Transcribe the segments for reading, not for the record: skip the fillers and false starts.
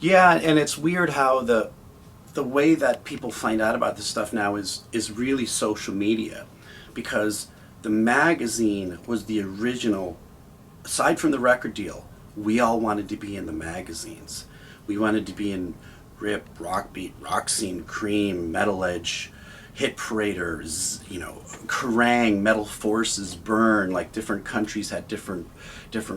Yeah, and it's weird how the way that people find out about this stuff now is really social media, because the magazine was the original. Aside from the record deal, we all wanted to be in the magazines. We wanted to be in Rip, Rock Beat, Rock Scene, Cream, Metal Edge, Hit Paraders, you know, Kerrang, Metal Forces, Burn. Like different countries had different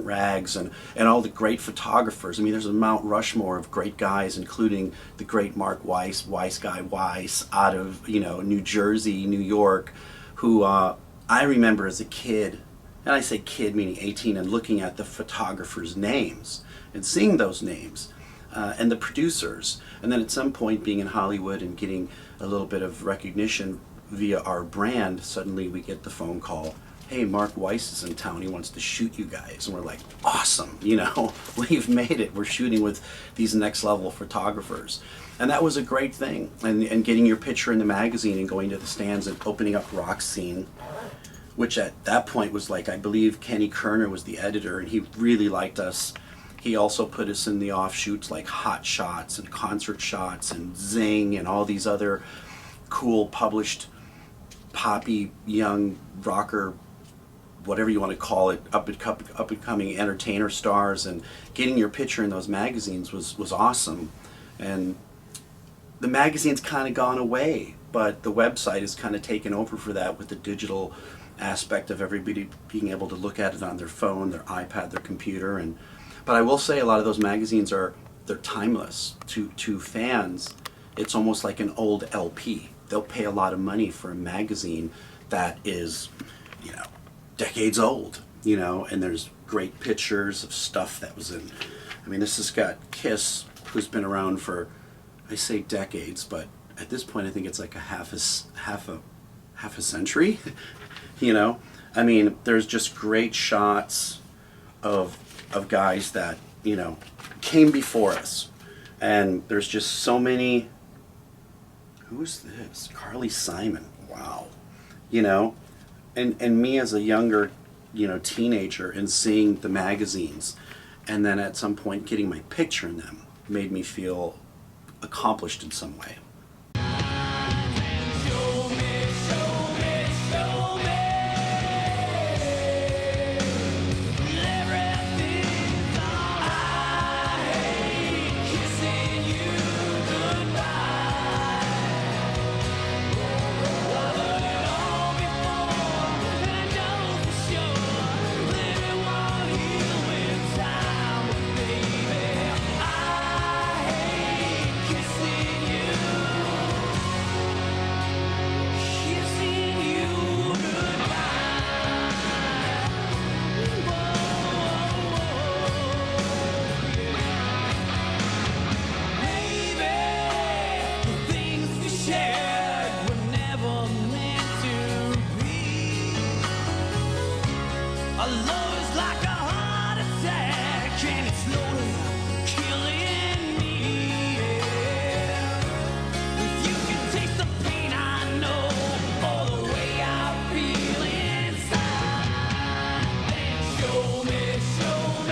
rags, and all the great photographers. I mean, there's a Mount Rushmore of great guys, including the great Mark Weiss, Weiss guy Weiss, out of, you know, New Jersey, New York, who I remember as a kid, and I say kid meaning 18, and looking at the photographers' names and seeing those names. And the producers, and then at some point being in Hollywood and getting a little bit of recognition via our brand, suddenly we get the phone call, hey, Mark Weiss is in town, he wants to shoot you guys. And we're like, awesome, you know, we've made it, we're shooting with these next level photographers. And that was a great thing, and getting your picture in the magazine and going to the stands and opening up Rock Scene, which at that point was like, I believe Kenny Kerner was the editor, and he really liked us. He also put us in the offshoots like Hot Shots and Concert Shots and Zing and all these other cool published poppy young rocker, whatever you want to call it, up and coming entertainer stars. And getting your picture in those magazines was awesome. And the magazine's kind of gone away, but the website has kind of taken over for that, with the digital aspect of everybody being able to look at it on their phone, their iPad, their computer. And but I will say a lot of those magazines they're timeless. To fans, it's almost like an old LP. They'll pay a lot of money for a magazine that is, you know, decades old, you know, and there's great pictures of stuff that was in. I mean, this has got Kiss, who's been around for, I say decades, but at this point I think it's like half a century. You know, I mean, there's just great shots of guys that, you know, came before us, and there's just so many. Who's this? Carly Simon. Wow. You know, and me as a younger, you know, teenager, and seeing the magazines, and then at some point getting my picture in them made me feel accomplished in some way.